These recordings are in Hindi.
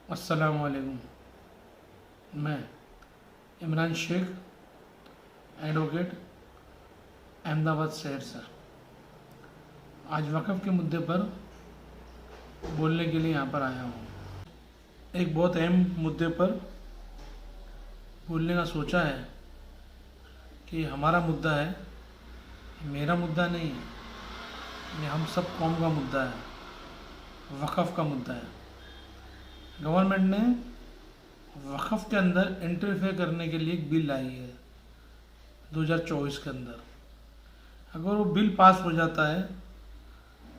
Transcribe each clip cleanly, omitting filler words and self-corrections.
अस्सलामु अलैकुम। मैं इमरान शेख, एडवोकेट, अहमदाबाद शहर से आज वक़्फ़ के मुद्दे पर बोलने के लिए यहाँ पर आया हूँ। एक बहुत अहम मुद्दे पर बोलने का सोचा है कि हमारा मुद्दा है, मेरा मुद्दा नहीं है, ये हम सब कौम का मुद्दा है, वक़्फ़ का मुद्दा है। गवर्नमेंट ने वक़्फ़ के अंदर इंटरफेयर करने के लिए एक बिल लाई है 2024 के अंदर। अगर वो बिल पास हो जाता है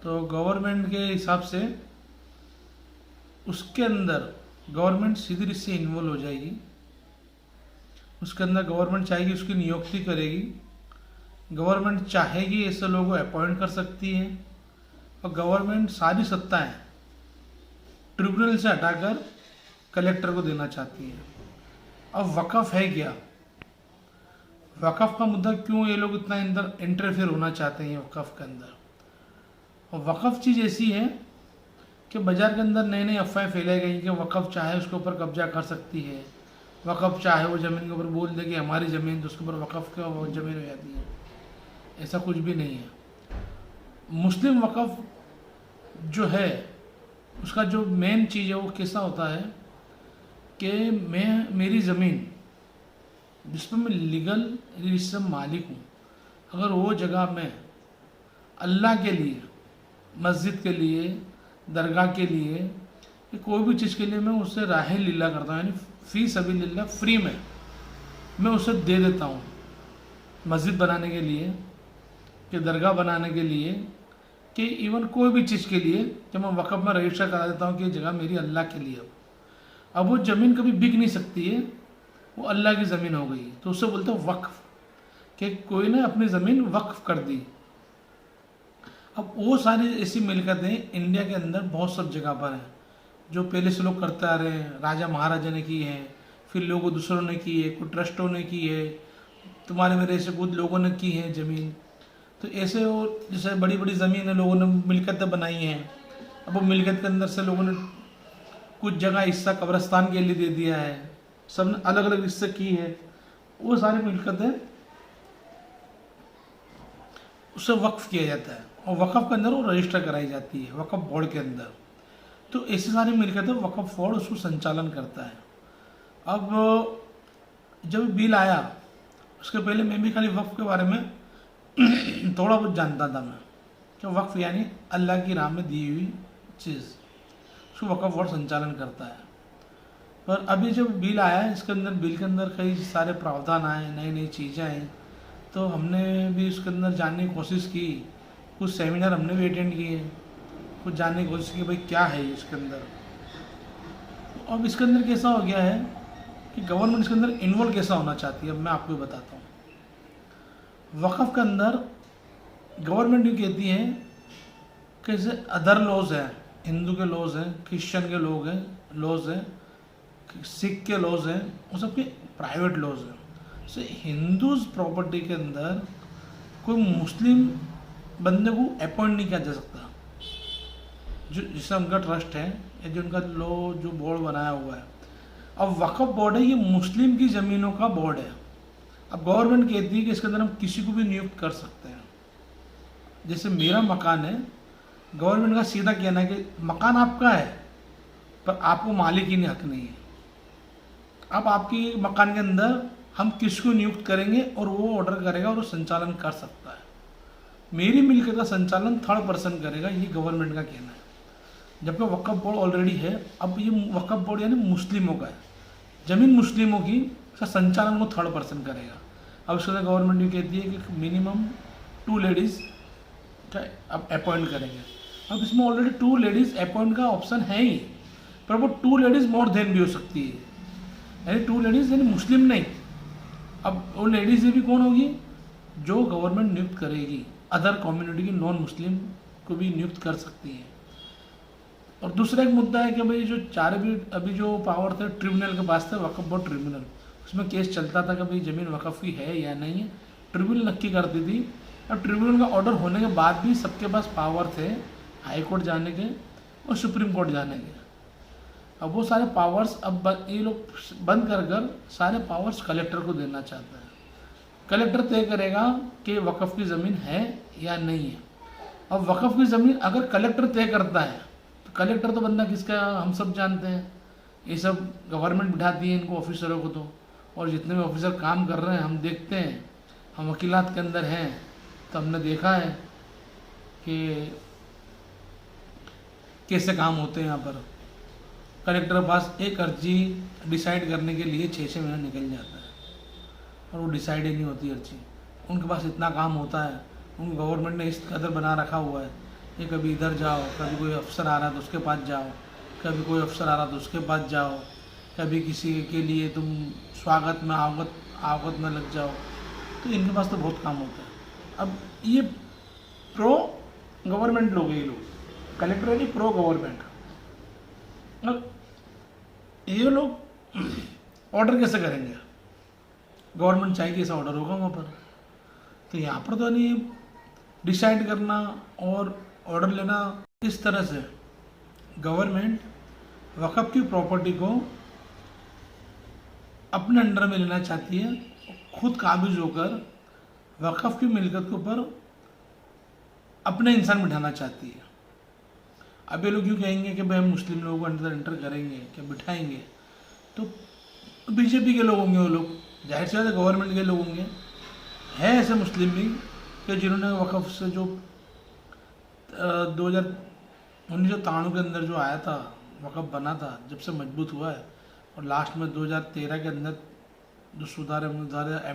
तो गवर्नमेंट के हिसाब से उसके अंदर गवर्नमेंट सीधी इससे इन्वॉल्व हो जाएगी। उसके अंदर गवर्नमेंट चाहेगी उसकी नियुक्ति करेगी, गवर्नमेंट चाहेगी ऐसे लोगों को अपॉइंट कर सकती है, और गवर्नमेंट सारी सत्ताएं ट्रिब्यूनल से हटाकर कलेक्टर को देना चाहती है। अब वक़्फ़ है क्या? वक़्फ़ का मुद्दा क्यों ये लोग इतना अंदर इंटरफेयर होना चाहते हैं वक़्फ़ के अंदर? और वक़्फ़ चीज़ ऐसी है कि बाज़ार के अंदर नई नई अफवाहें फैलाई गई कि वक़्फ़ चाहे उसके ऊपर कब्जा कर सकती है, वक़्फ़ चाहे वो ज़मीन के ऊपर बोल दे कि हमारी ज़मीन, तो उसके ऊपर वक़्फ़ का वो ज़मीन हो जाती है। ऐसा कुछ भी नहीं है। मुस्लिम वक़्फ़ जो है उसका जो मेन चीज़ है वो कैसा होता है कि मेरी ज़मीन जिस पर मैं लीगल रिश्ते मालिक हूँ, अगर वो जगह में अल्लाह के लिए, मस्जिद के लिए, दरगाह के लिए, कोई भी चीज़ के लिए मैं उससे राह लीला करता हूँ, यानी फ़ी सबीलिल्लाह, फ्री में मैं उसे दे देता हूँ, मस्जिद बनाने के लिए, कि दरगाह बनाने के लिए, कि इवन कोई भी चीज़ के लिए, जब मैं वक़्फ़ में रजिस्टर करा देता हूँ कि ये जगह मेरी अल्लाह के लिए। अब वो ज़मीन कभी बिक नहीं सकती है, वो अल्लाह की ज़मीन हो गई, तो उससे बोलते हैं वक़्फ़, कि कोई ने अपनी ज़मीन वक़्फ़ कर दी। अब वो सारी ऐसी मिलकतें इंडिया के अंदर बहुत सब जगह पर हैं, जो पहले से लोग करते आ रहे हैं। राजा महाराजा ने की है, फिर लोगों दूसरों ने की है, कुछ ट्रस्टों ने की है, तुम्हारे मेरे ऐसे कुछ लोगों ने की है ज़मीन। तो ऐसे वो जैसे बड़ी बड़ी ज़मीन है, लोगों ने मिलकतें बनाई हैं। अब वो मिलकत के अंदर से लोगों ने कुछ जगह हिस्सा कब्रिस्तान के लिए दे दिया है, सब ने अलग अलग हिस्से की है। वो सारी मिलकतें उससे वक्फ किया जाता है, और वक़्फ़ के अंदर वो रजिस्टर कराई जाती है वक़्फ़ बोर्ड के अंदर। तो ऐसी सारी मिलकतें वक़्फ़ बोर्ड उसको संचालन करता है। अब जब बिल आया उसके पहले मैं भी खाली वक़्फ़ के बारे में थोड़ा बहुत जानता था मैं, कि वक़्फ़ यानी अल्लाह की राह में दी हुई चीज़, उसको वक़्फ़ बोर्ड संचालन करता है। पर अभी जब बिल आया है, इसके अंदर बिल के अंदर कई सारे प्रावधान आए, नई नई चीज़ें आई, तो हमने भी उसके अंदर जानने की कोशिश की, कुछ सेमिनार हमने भी अटेंड किए, कुछ जानने की कोशिश की भाई क्या है इसके अंदर। तो अब इसके अंदर कैसा हो गया है कि गवर्नमेंट इसके अंदर इन्वॉल्व कैसा होना चाहती है, अब मैं आपको बताता हूँ। वक़्फ़ के अंदर गवर्नमेंट ये कहती है कि जैसे अदर लॉज हैं, हिंदू के लॉज हैं, क्रिश्चियन के लोग हैं लॉज हैं, सिख के लॉज हैं, वो सबके प्राइवेट लॉज हैं। से हिंदूज प्रॉपर्टी के अंदर कोई मुस्लिम बंदे को अपॉइंट नहीं किया जा सकता, जो जिससे उनका ट्रस्ट है या जो उनका लॉ जो बोर्ड बनाया हुआ है। अब वक़्फ़ बोर्ड है, ये मुस्लिम की ज़मीनों का बोर्ड है। अब गवर्नमेंट कहती है कि इसके अंदर हम किसी को भी नियुक्त कर सकते हैं। जैसे मेरा मकान है, गवर्नमेंट का सीधा कहना है कि मकान आपका है, पर आपको मालिक ही हक नहीं है। अब आपके मकान के अंदर हम किसको नियुक्त करेंगे और वो ऑर्डर करेगा और वो संचालन कर सकता है। मेरी मिलकत का संचालन थर्ड पर्सन करेगा, ये गवर्नमेंट का कहना है। जबकि वक़्फ़ बोर्ड ऑलरेडी है, अब ये वक़्फ़ बोर्ड यानी मुस्लिमों का है, ज़मीन मुस्लिमों की, इसका संचालन वो थर्ड पर्सन करेगा। अब उसके अंदर गवर्नमेंट ये कहती है कि मिनिमम 2 लेडीज़ अब अपॉइंट करेंगे। अब इसमें ऑलरेडी 2 लेडीज़ अपॉइंट का ऑप्शन है ही, पर वो 2 लेडीज़ मोर देन भी हो सकती है, यानी 2 लेडीज़ यानी मुस्लिम नहीं। अब वो लेडीज़ ये भी कौन होगी? जो गवर्नमेंट नियुक्त करेगी, अदर कम्युनिटी की नॉन मुस्लिम को भी नियुक्त कर सकती है। और दूसरा एक मुद्दा है कि भाई जो चार भी अभी जो पावर थे ट्रिब्यूनल के पास थे, वक़्फ़ बोर्ड ट्रिब्यूनल, उसमें केस चलता था कि भाई ज़मीन वक़्फ़ की है या नहीं है, ट्रिब्यूनल नक्की करती थी। अब ट्रिब्यूनल का ऑर्डर होने के बाद भी सबके पास पावर थे हाई कोर्ट जाने के और सुप्रीम कोर्ट जाने के। अब वो सारे पावर्स ये लोग बंद कर कर सारे पावर्स कलेक्टर को देना चाहते हैं। कलेक्टर तय करेगा कि वक़्फ़ की ज़मीन है या नहीं है। अब वक़्फ़ की ज़मीन अगर कलेक्टर तय करता है तो कलेक्टर तो बंदा किसका हम सब जानते हैं, ये सब गवर्नमेंट बिठाती है इनको ऑफिसरों को। तो और जितने भी ऑफिसर काम कर रहे हैं हम देखते हैं, हम वकीलात के अंदर हैं तो हमने देखा है कि कैसे काम होते हैं यहाँ पर। कलेक्टर के पास एक अर्जी डिसाइड करने के लिए 6-6 महीने निकल जाता है और वो डिसाइड ही नहीं होती अर्जी। उनके पास इतना काम होता है, उन गवर्नमेंट ने इस कदर बना रखा हुआ है कि कभी इधर जाओ, कभी कोई अफसर आ रहा है तो उसके पास जाओ, कभी कोई अफसर आ रहा तो उसके पास जाओ, कभी किसी के लिए तुम स्वागत में आवत में लग जाओ। तो इनके पास तो बहुत काम होता है। अब ये प्रो गवर्नमेंट लोग हैं, ये लोग कलेक्टर नहीं, प्रो गवर्नमेंट। अब ये लोग ऑर्डर कैसे करेंगे, गवर्नमेंट चाहिए ऐसा ऑर्डर होगा वहाँ पर। तो यहाँ पर तो नहीं डिसाइड करना और ऑर्डर लेना, इस तरह से गवर्नमेंट वक़्फ़ की प्रॉपर्टी को अपने अंडर में लेना चाहती है, खुद काबिज होकर वक़्फ़ की मिल्कियत के ऊपर अपने इंसान बिठाना चाहती है। अब ये लोग क्यों कहेंगे कि भाई हम मुस्लिम लोगों को अंदर एंटर करेंगे क्या बिठाएंगे, तो बीजेपी के लोग होंगे, वो लोग जाहिर सी बात है गवर्नमेंट के लोग होंगे। है ऐसे मुस्लिम भी कि जिन्होंने वक़्फ़ से जो 1993 के अंदर जो आया था, वक़्फ़ बना था, जब से मजबूत हुआ है, और लास्ट में 2013 के अंदर जो सुधार है